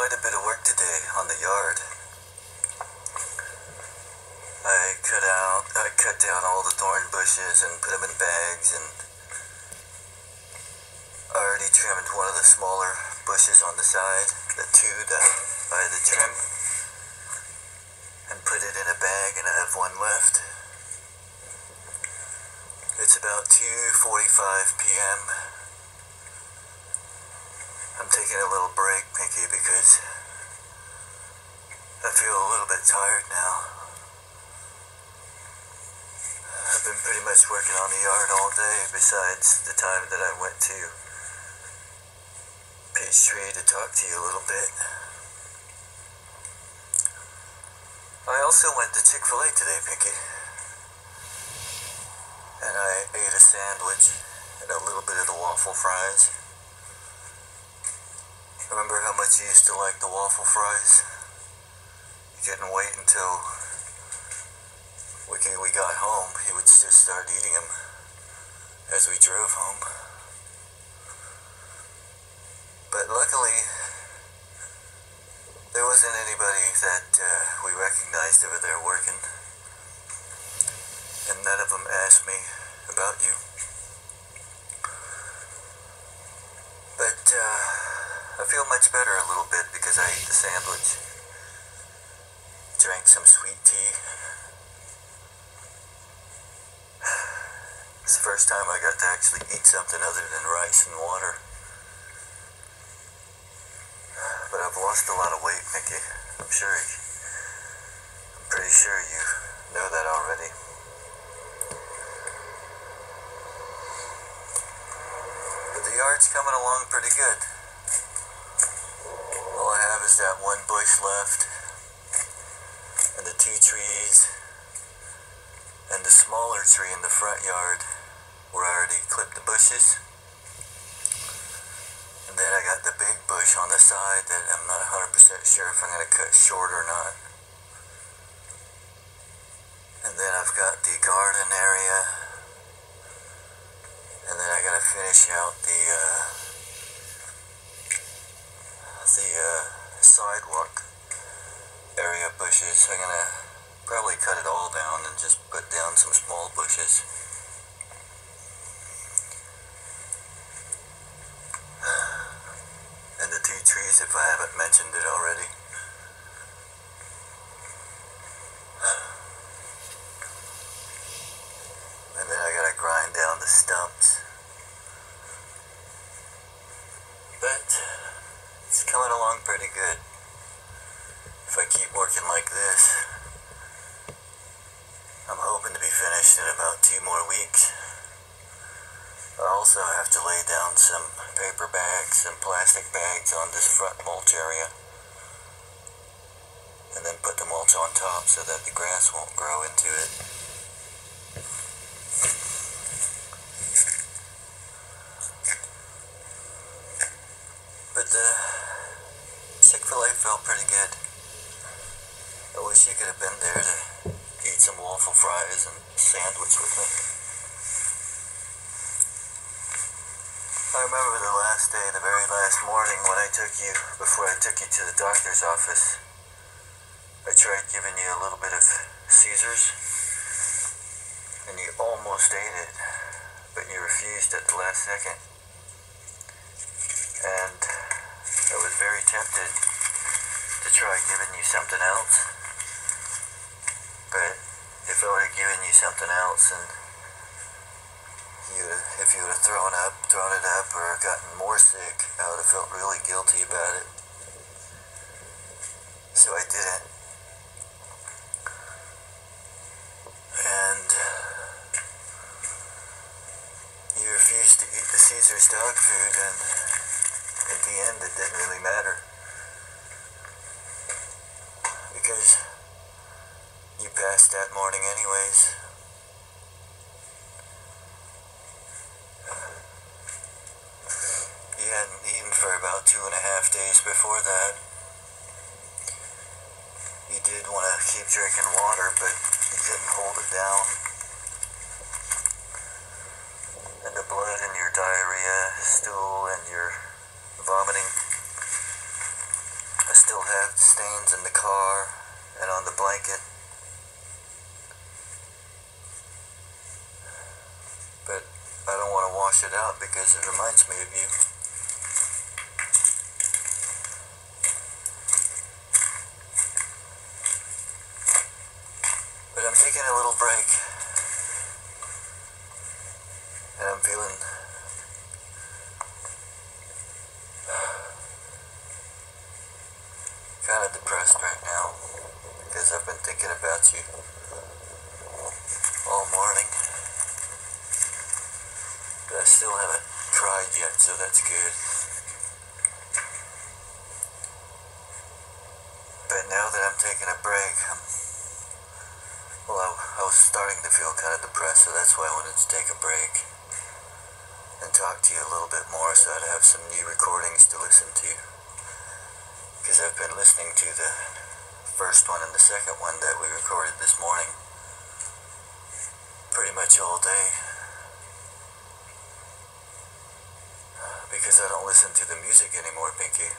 quite a bit of work today on the yard. I cut down all the thorn bushes and put them in bags, and already trimmed one of the smaller bushes on the side, the two that by the trim, and put it in a bag, and I have one left. It's about 2:45 p.m. I'm taking a little break, Pinky, because I feel a little bit tired now. I've been pretty much working on the yard all day, besides the time that I went to Peachtree to talk to you a little bit. I also went to Chick-fil-A today, Pinky, and I ate a sandwich and a little bit of the waffle fries. Remember how much you used to like the waffle fries? You couldn't wait until we got home. He would just start eating them as we drove home. But luckily, there wasn't anybody that we recognized over there working, and none of them asked me about you. But I feel much better a little bit because I ate the sandwich, drank some sweet tea. It's the first time I got to actually eat something other than rice and water. But I've lost a lot of weight, Mickey. I'm pretty sure you know that already. But the yard's coming along pretty good. All I have is that one bush left, and the 2 trees, and the smaller tree in the front yard where I already clipped the bushes. And then I got the big bush on the side that I'm not 100% sure if I'm going to cut short or not. And then I've got the garden area, and then I got to finish out the sidewalk area bushes. I'm going to probably cut it all down and just put down some small bushes. And the 2 trees, if I haven't mentioned it already. And then I gotta grind down the stumps. But it's coming along pretty good. If I keep working like this, I'm hoping to be finished in about 2 more weeks. I also have to lay down some paper bags and plastic bags on this front mulch area, and then put the mulch on top so that the grass won't grow into it. But the Chick-fil-A felt pretty good. I wish you could have been there to eat some waffle fries and sandwich with me. I remember the last day, the very last morning when before I took you to the doctor's office, I tried giving you a little bit of Caesars, and you almost ate it, but you refused at the last second. And I was very tempted to try giving you something else, but if I would have given you something else and if you would have thrown it up or gotten more sick, I would have felt really guilty about it. So I didn't. And you refused to eat the Caesar's dog food, and at the end it didn't really matter. Because you passed that morning anyways. You hadn't eaten for about 2.5 days before that. You did want to keep drinking water, but you couldn't hold it down. And the blood in your diarrhea, stool, and your vomiting left stains in the car and on the blanket. But I don't want to wash it out because it reminds me of you. But I'm taking a little break. And I'm feeling kind of depressed right now because I've been thinking about you all morning. But I still haven't cried yet, so that's good. But now that I'm taking a break, I was starting to feel kind of depressed, so that's why I wanted to take a break and talk to you a little bit more so I'd have some new recordings to listen to. Because I've been listening to the first one and the second one that we recorded this morning pretty much all day. Because I don't listen to the music anymore, Pinky.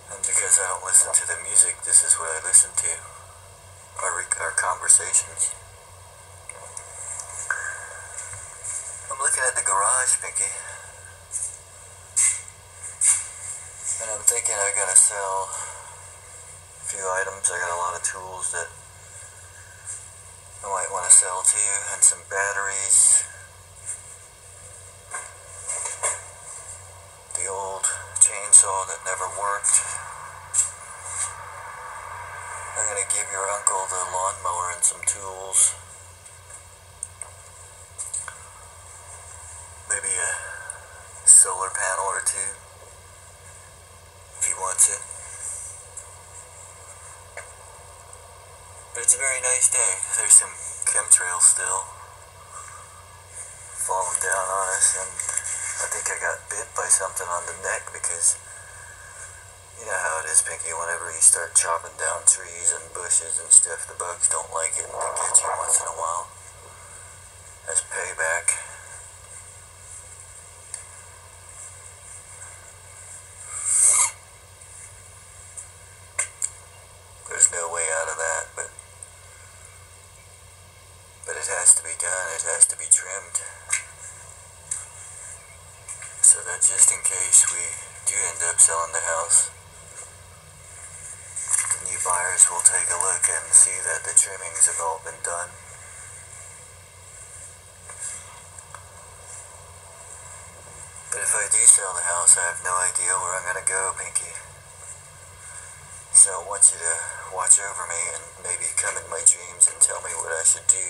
And because I don't listen to the music, this is what I listen to. Our conversations. I'm looking at the garage, Pinky. And I'm thinking I gotta sell a few items. I got a lot of tools that I might want to sell to you, and some batteries. The old chainsaw that never worked. I'm gonna give your uncle the lawnmower and some tools. Maybe a solar panel or two, if he wants it. But it's a very nice day. There's some chemtrails still falling down on us, and I think I got bit by something on the neck because you know how it is, Pinky, whenever you start chopping down trees and bushes and stuff, the bugs don't like it and they get you once in a while. As payback. There's no way out of that, but it has to be done. It has to be trimmed. So that just in case we do end up selling the house, the new buyers will take a look and see that the trimmings have all been done. But if I do sell the house, I have no idea where I'm going to go, Pinky. So I want you to watch over me and maybe come in my dreams and tell me what I should do.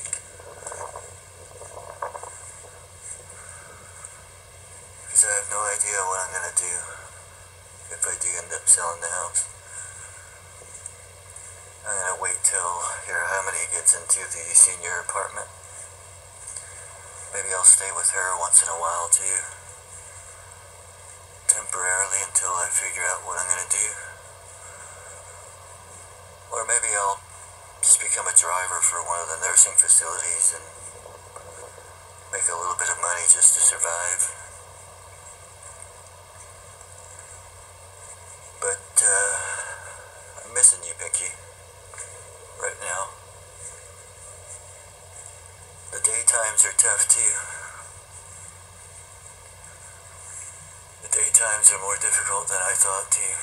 Because I have no idea what I'm going to do if I do end up selling the house. I'm going to wait till your Harmony gets into the senior apartment. Maybe I'll stay with her once in a while too. Temporarily until I figure out what I'm going to do. Or maybe I'll just become a driver for one of the nursing facilities and make a little bit of money just to survive. But, I'm missing you, Pinky, right now. The daytimes are tough, too. The daytimes are more difficult than I thought, too.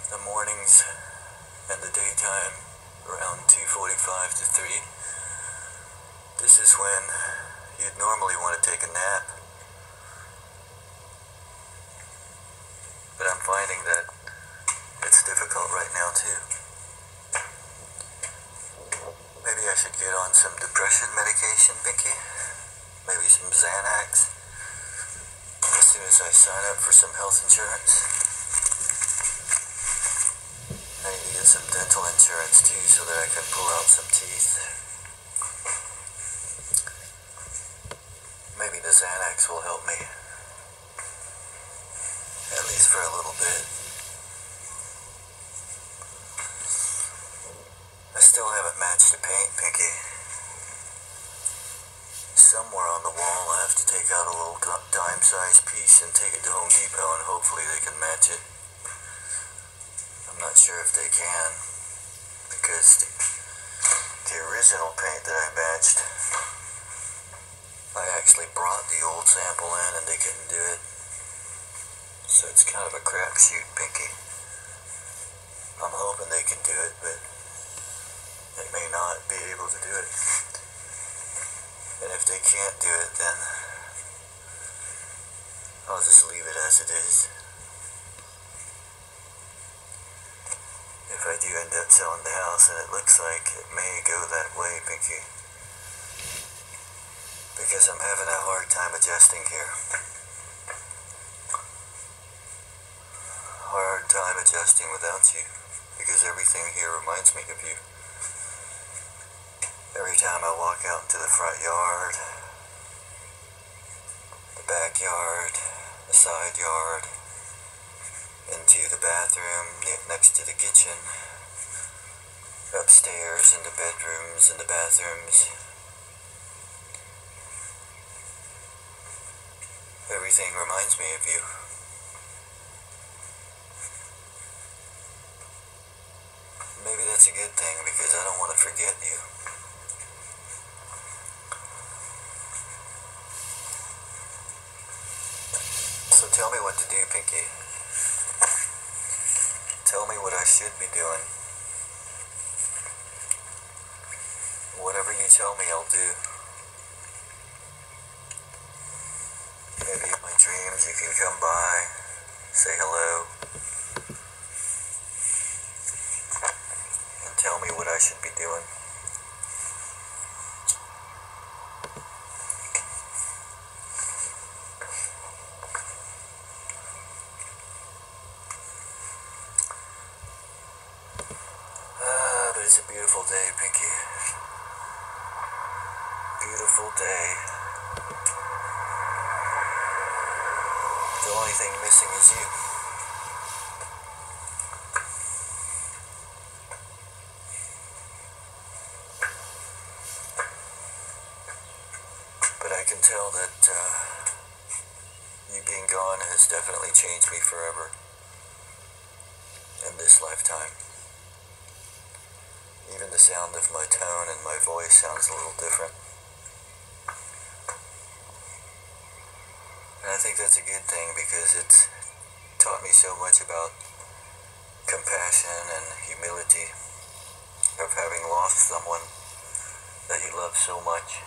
The mornings and the daytime around 2:45 to 3. This is when you'd normally want to take a nap. But I'm finding that it's difficult right now too. Maybe I should get on some depression medication, Pinky. Maybe some Xanax. As soon as I sign up for some health insurance. I need to get some dental insurance too so that I can pull out some teeth. Maybe the Xanax will help me. At least for a little bit. I still haven't matched the paint, Pinky. somewhere on the wall. I have to take out a little dime-sized piece and take it to Home Depot, and hopefully they can match it. I'm not sure if they can, because the original paint that I matched, I actually brought the old sample in and they couldn't do it. So it's kind of a crapshoot, Pinky. I'm hoping they can do it, but they may not be able to do it. And if they can't do it, then I'll just leave it as it is. If I do end up selling the house, and it looks like it may go that way, Pinky, because I'm having a hard time adjusting here. Hard time adjusting without you, because everything here reminds me of you. Every time I walk out into the front yard, the backyard, the side yard, into the bathroom, next to the kitchen, upstairs in the bedrooms and the bathrooms. Everything reminds me of you. Maybe that's a good thing, because I don't want to forget you. So tell me what to do, Pinky. Tell me what I should be doing. Whatever you tell me, I'll do. Maybe in my dreams you can come by, say hello, and tell me what I should be doing. But it's a beautiful day, Pinky. Beautiful day. The only thing missing is you. But I can tell that you being gone has definitely changed me forever in this lifetime. Even the sound of my tone and my voice sounds a little different. And I think that's a good thing, because it's taught me so much about compassion and humility of having lost someone that you love so much.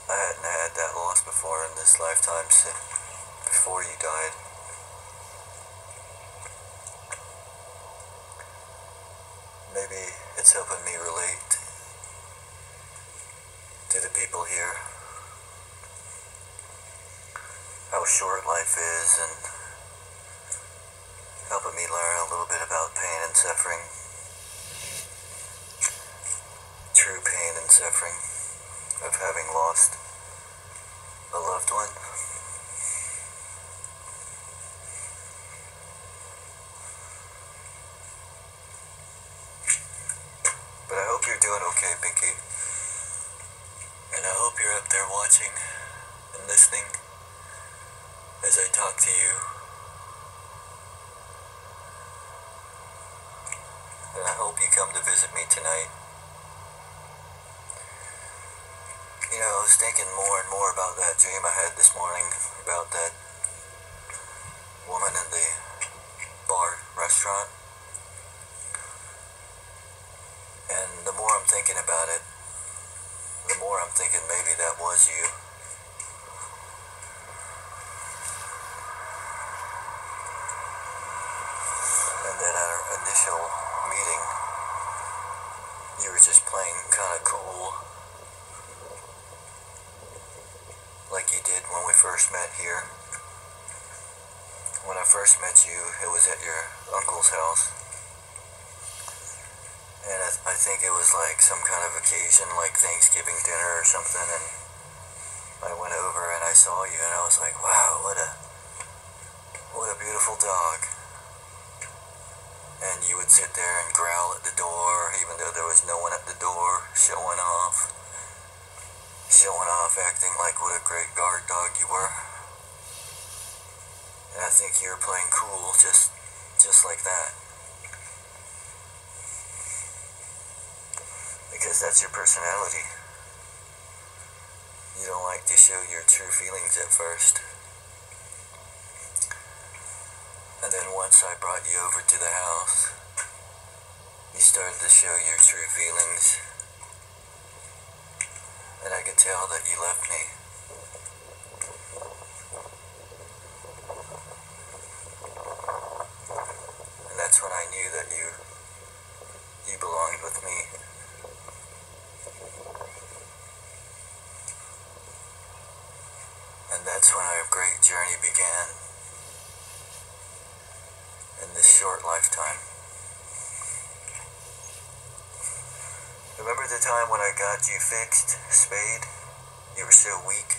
I hadn't had that loss before in this lifetime, before you died. Maybe it's helping me relate to the people here, how short life is, and helping me learn a little bit about pain and suffering, true pain and suffering of having lost a loved one. But I hope you're doing okay, Pinky. And I hope you're up there watching and listening as I talk to you. And I hope you come to visit me tonight. You know, I was thinking more and more about that dream I had this morning, about that woman in the restaurant. And the more I'm thinking about it, the more I'm thinking maybe that was you. And that our initial meeting, you were just playing kind of cool, like you did when we first met here. When I first met you, it was at your uncle's house. And I think it was like some kind of occasion, like Thanksgiving dinner or something, and I went over and I saw you, and I was like, wow, what a beautiful dog. and you would sit there and growl at the door, even though there was no one at the door, acting like what a great guard dog you were. And I think you were playing cool, just like that. Because that's your personality. You don't like to show your true feelings at first. And then once I brought you over to the house, you started to show your true feelings. And I could tell that you loved me. And that's when I knew that you belonged with me. And that's when our great journey began in this short lifetime. Remember the time when I got you fixed, Spade? You were so weak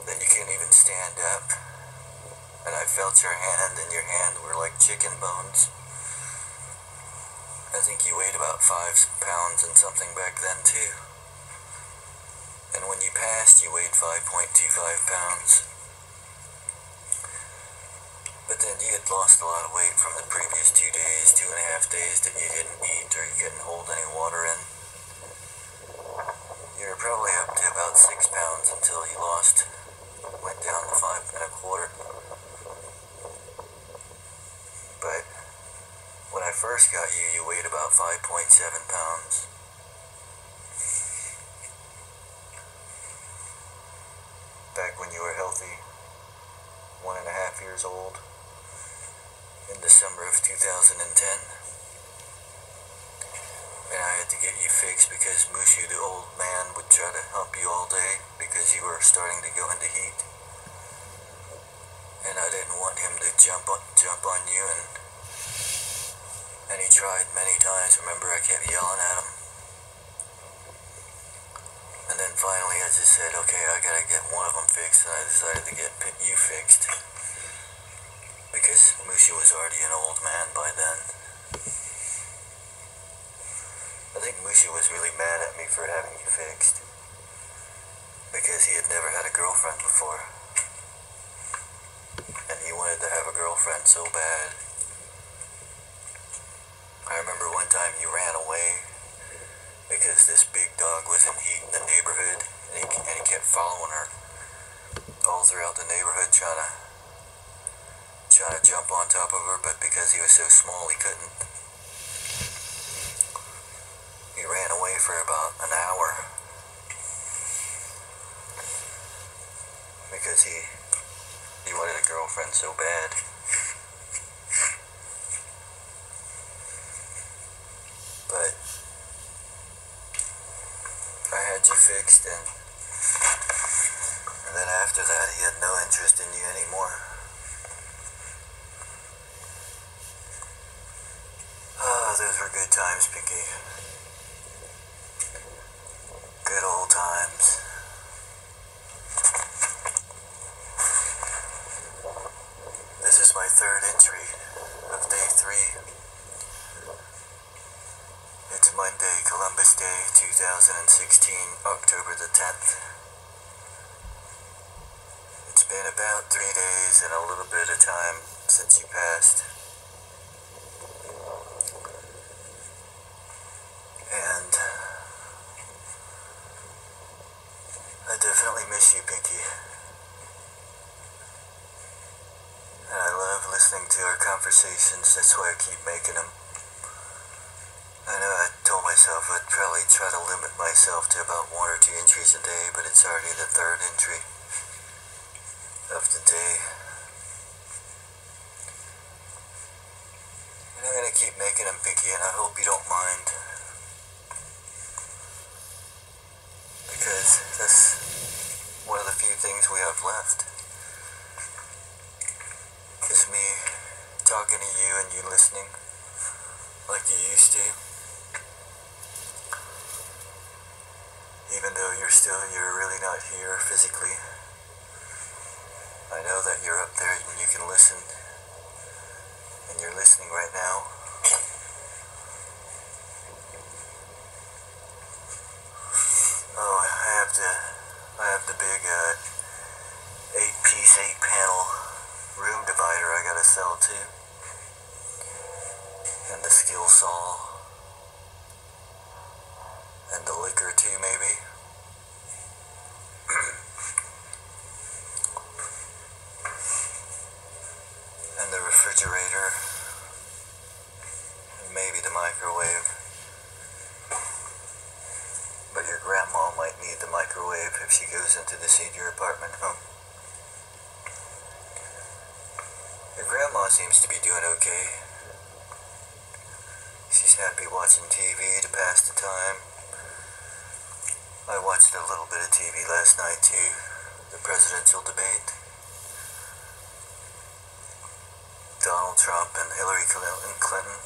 that you couldn't even stand up. And I felt your hand, and your hand were like chicken bones. I think you weighed about 5 pounds and something back then too. And when you passed, you weighed 5.25 pounds. But then you had lost a lot of weight from the previous 2 days, 2.5 days that you didn't eat or you couldn't hold any water in. You were probably up to about 6 pounds until you went down to 5.25. But when I first got you, you weighed about 5.7 pounds. Back when you were healthy, 1.5 years old, in December of 2010. And I had to get you fixed because Mushu, the old man, would try to hump you all day because you were starting to go into heat. And I didn't want him to jump on you, and he tried many times. Remember, I kept yelling at him. And then finally I just said, okay, I gotta get one of them fixed, and I decided to get you fixed. Because Mushu was already an old man by then. I think Mushu was really mad at me for having you fixed. Because he had never had a girlfriend before. And he wanted to have a girlfriend so bad. I remember one time he ran away because this big dog was in heat in the neighborhood, and he kept following her all throughout the neighborhood, trying to jump on top of her, but because he was so small, he couldn't. He ran away for about an hour because he wanted a girlfriend so bad. But I had you fixed, and then after that, he had no interest in you anymore. Those were good times, Pinky. Good old times. This is my third entry of day 3. It's Monday, Columbus Day, 2016, October the 10th. It's been about 3 days and a little bit of time since you passed. And I definitely miss you, Pinky. And I love listening to our conversations. That's why I keep making them. I know I told myself I'd probably try to limit myself to about 1 or 2 entries a day, but it's already the 3rd entry of the day. And I'm going to keep making them, Pinky, and I hope you don't mind. Because that's one of the few things we have left. Is me talking to you and you listening like you used to. Even though you're really not here physically. I know that you're up there and you can listen. and you're listening right now. Oh, I have the big 8-piece, 8-panel room divider I gotta sell too, and the skill saw, and the liquor too maybe. And the refrigerator, and maybe the microwave. But your grandma might need the microwave if she goes into the senior apartment home. Your grandma seems to be doing okay. She's happy watching TV to pass the time. I watched a little bit of TV last night too, the presidential debate. Donald Trump and Hillary Clinton.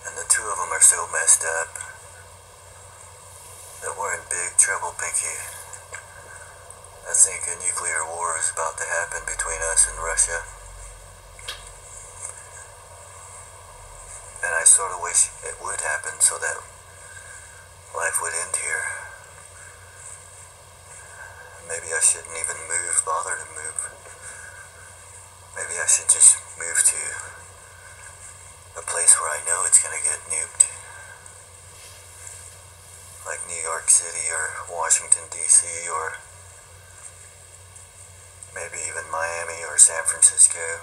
And the two of them are so messed up that we're in big trouble, Pinky. I think a nuclear war is about to happen between us and Russia. And I sort of wish it would happen so that life would end here. Maybe I shouldn't even bother to move. Maybe I should just move to a place where I know it's gonna get nuked. Like New York City or Washington, D.C. or maybe even Miami or San Francisco.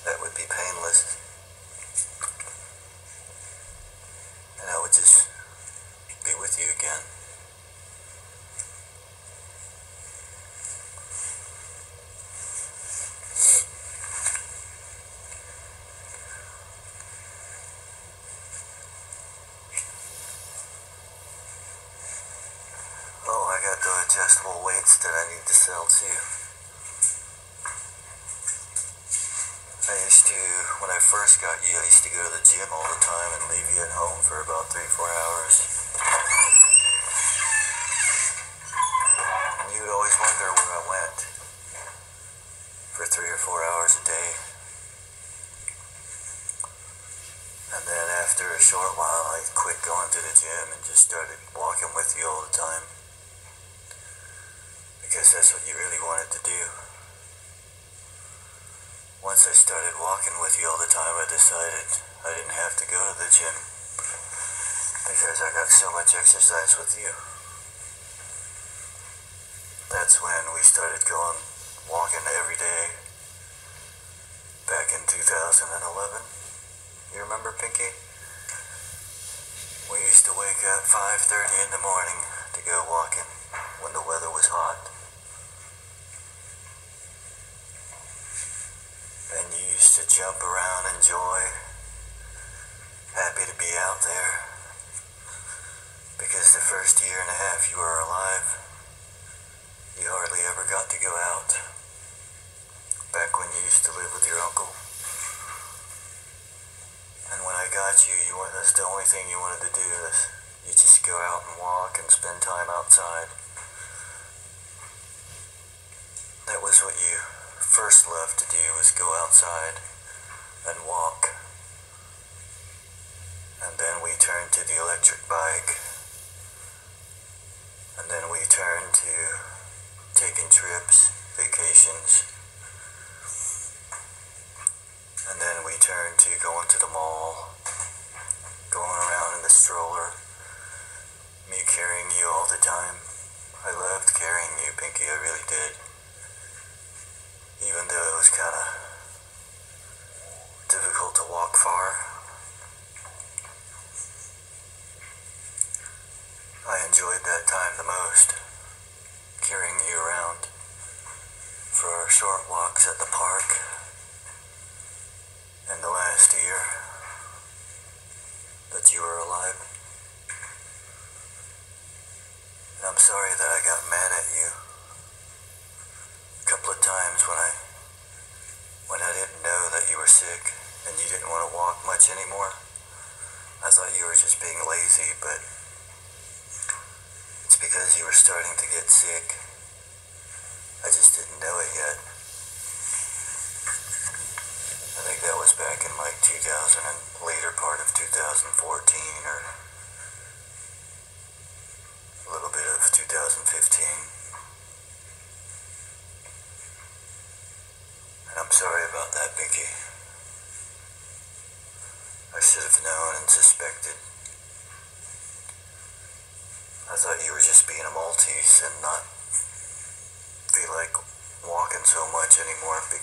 That would be painless. And I would just be with you again. Oh, I got the adjustable weights that I need to sell too. When I first got you, I used to go to the gym all the time and leave you at home for about 3-4 hours. And you would always wonder where I went for 3 or 4 hours a day. And then after a short while, I quit going to the gym and just started walking with you all the time. Because that's what you really wanted to do. Once I started walking with you all the time, I decided I didn't have to go to the gym because I got so much exercise with you. That's when we started walking every day back in 2011. You remember, Pinky? We used to wake up 5:30 in the morning to go walking when the weather was hot. And you used to jump around in joy, happy to be out there, because the first year and a half you were alive, you hardly ever got to go out, back when you used to live with your uncle. And when I got you, that's the only thing you wanted to do, is you just go out and walk and spend time outside. That was what you first loved to do, was go outside and walk. And then we turned to the electric bike. And then we turned to taking trips, vacations. And then we turned to going to the mall, going around in the stroller, me carrying you all the time. I loved carrying you, Pinky, I really did. Even though it was kind of difficult to walk far. I enjoyed that time the most, carrying you around for our short walks at the park in the last year that you were alive. And I'm sorry that I got mad at you a couple of times when I didn't know that you were sick and you didn't want to walk much anymore. I thought you were just being lazy, but it's because you were starting to get sick. I just didn't know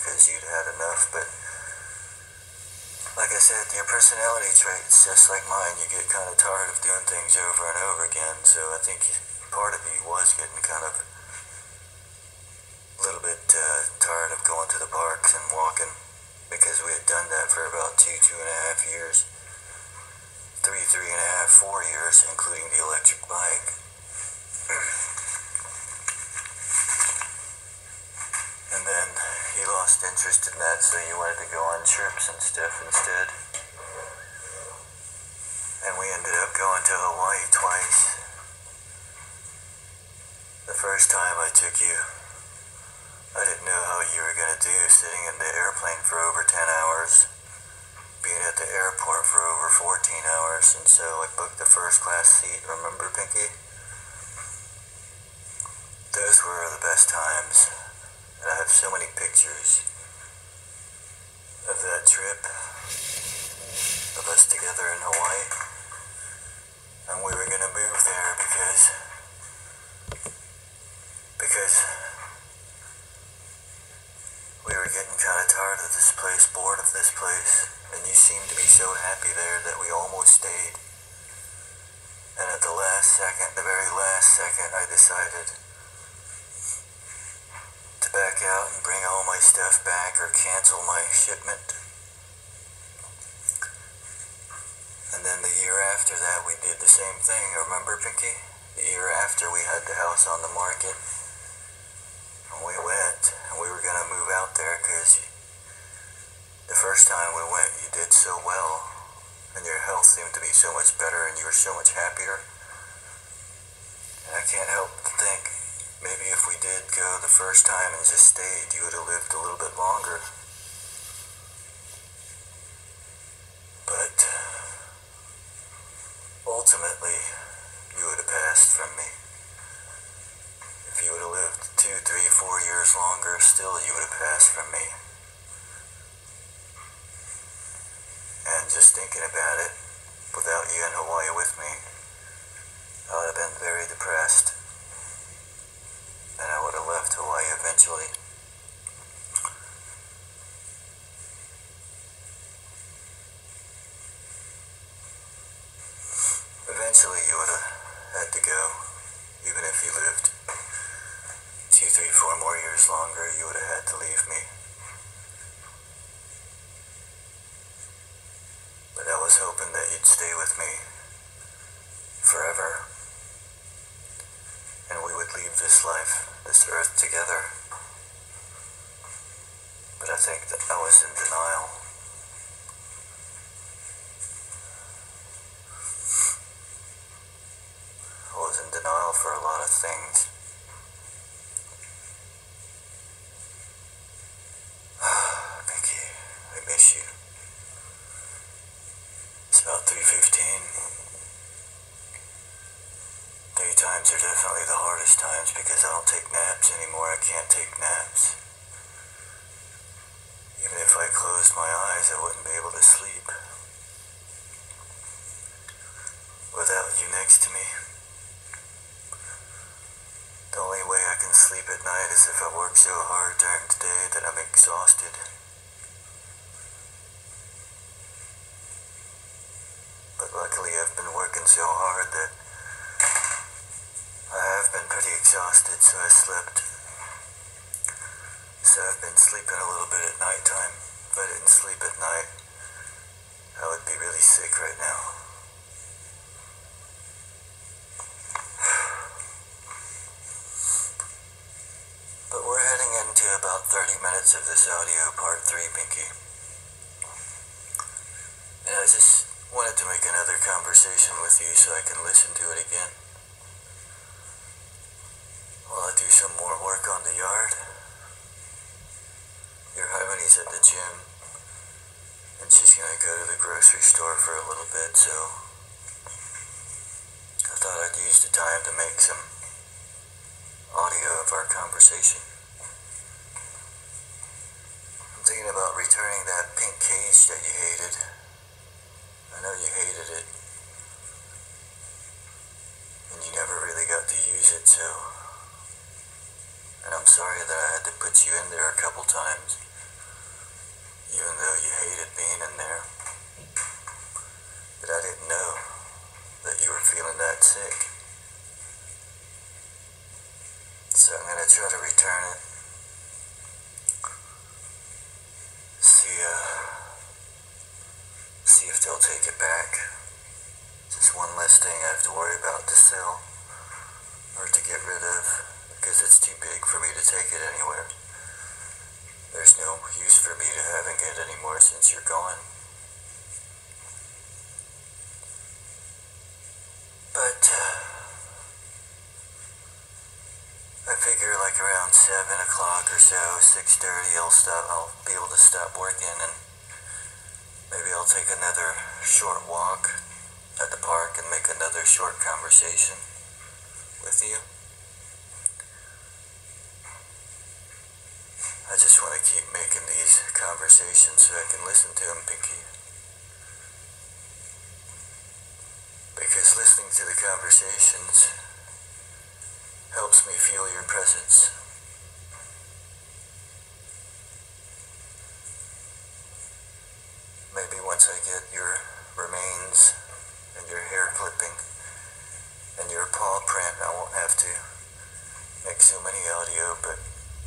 because you'd had enough, but like I said, your personality trait's just like mine. You get kind of tired of doing things over and over again, so I think part of you was getting kind of a little bit tired of going to the parks and walking, because we had done that for about 2.5 years, 3.5, 4 years, including the electric bike. And then you lost interest in that, so you wanted to go on trips and stuff instead. And we ended up going to Hawaii twice. The first time I took you, I didn't know how you were going to do sitting in the airplane for over 10 hours, being at the airport for over 14 hours, and so I booked the first class seat, remember, Pinky? Those were the best times, and I have so many pictures of that trip, of us together in Hawaii, and we were going to move there because we were getting kind of tired of this place, bored of this place, and you seemed to be so happy there that we almost stayed. And at the last second, the very last second, I decided to back out and bring all my stuff back or cancel my shipment. And then the year after that, we did the same thing. Remember, Pinky? The year after, we had the house on the market. And we went, and we were going to move out there because the first time we went, you did so well, and your health seemed to be so much better, and you were so much happier. And I can't help but think, maybe if we did go the first time and just stayed, you would have lived a little bit longer. But ultimately, you would have passed from me. If you would have lived 2, 3, 4 years longer, still you would have passed from me. And just thinking about it, without you in Hawaii with me, I would have been very depressed. And I would have left Hawaii eventually. Eventually you would have had to go, even if you lived 2, 3, 4 more years longer, you would have had to leave me. But I was hoping that you'd stay with me forever, and we would leave this life, this earth together. But I think that I was in denial. I was in denial for a lot of things. Mickey, I miss you. It's about 3:15. Daytimes are definitely the hardest times because I don't take naps anymore. I can't take naps. Even if I closed my eyes, I wouldn't be able to sleep without you next to me. The only way I can sleep at night is if I work so hard during the day that I'm exhausted. But luckily I've been working so hard that I have been pretty exhausted, so I slept. So I've been sleeping a little bit at nighttime. If I didn't sleep at night, I would be really sick right now. But we're heading into about 30 minutes of this audio, part 3, Pinky. And I just wanted to make another conversation with you so I can listen to it again while I do some more work on the yard. Your Harmony's at the gym, and she's gonna go to the grocery store for a little bit, so I thought I'd use the time to make some audio of our conversation. I'm thinking about returning that pink cage that you hated. I know you hated it, and you never really got to use it, so... And I'm sorry that I had to put you in there a couple times. even though you hated being in there. But I didn't know that you were feeling that sick. So I'm gonna try to return it. See if they'll take it back. Just one less thing I have to worry about to sell or to get rid of, because it's too big for me to take it anywhere. There's no use for me to having it anymore since you're gone. But I figure like around 7 o'clock or so, 6:30, I'll be able to stop working, and maybe I'll take another short walk at the park and make another short conversation with you. I just want to keep making these conversations so I can listen to them, Pinky. Because listening to the conversations helps me feel your presence. Maybe once I get your remains and your hair clipping and your paw print, I won't have to make so many audio, but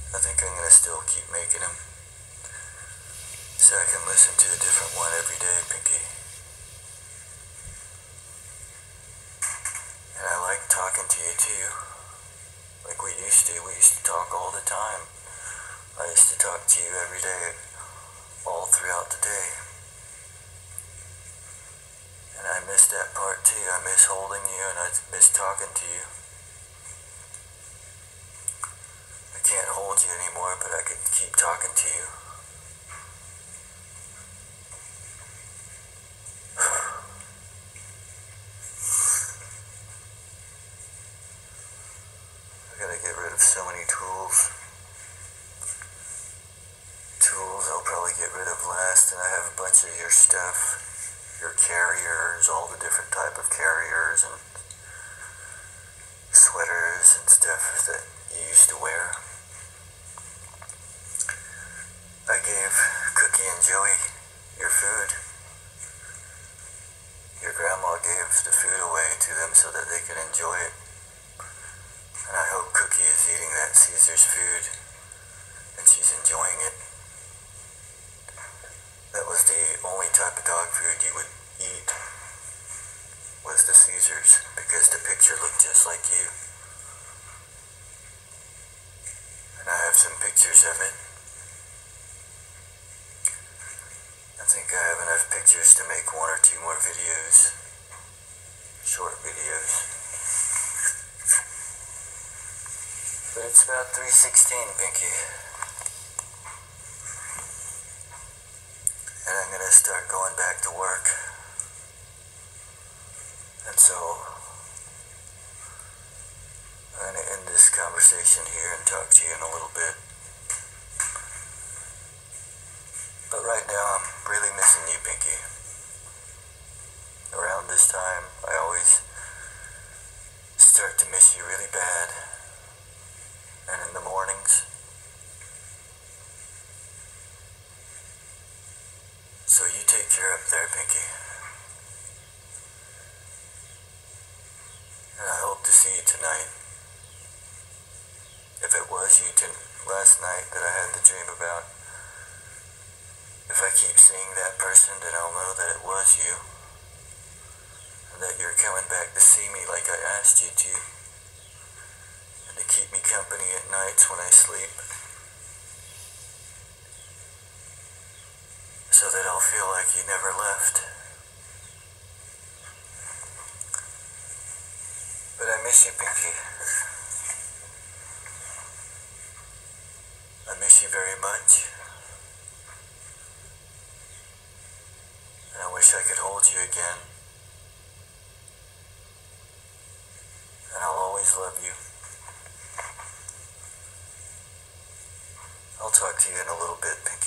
I think I'm gonna still keep making them so I can listen to a different one every day, Pinky. And I like talking to you too. Like we used to talk all the time. I used to talk to you every day, all throughout the day. And I miss that part too. I miss holding you and I miss talking to you. I can't hold you anymore, but I could keep talking to you. I gotta get rid of so many tools. I'll probably get rid of last, and I have a bunch of your stuff, your carriers, all the different type of carriers and sweaters and stuff that you used to wear. I gave Cookie and Joey your food. Your grandma gave the food away to them so that they could enjoy it. And I hope Cookie is eating that Caesar's food and she's enjoying it. That was the only type of dog food you would eat, was the Caesars, because the picture looked just like you. And I have some pictures of it. I think I have enough pictures to make 1 or 2 more videos, short videos. But it's about 3:16, Pinky. And I'm gonna start going back to work. And so I'm gonna end this conversation here and talk to you in a little bit. But right now I'm really missing you, Pinky. Around this time I always start to miss you really bad. And in the mornings. So you take care up there, Pinky. And I hope to see you tonight. If it was you last night that I had the dream about, if I keep seeing that person, then I'll know that it was you. And that you're coming back to see me like I asked you to. And to keep me company at nights when I sleep. So that I'll feel like you never left. But I miss you, Pinky. I miss you very much. And I wish I could hold you again. And I'll always love you. I'll talk to you in a little bit, Pinky.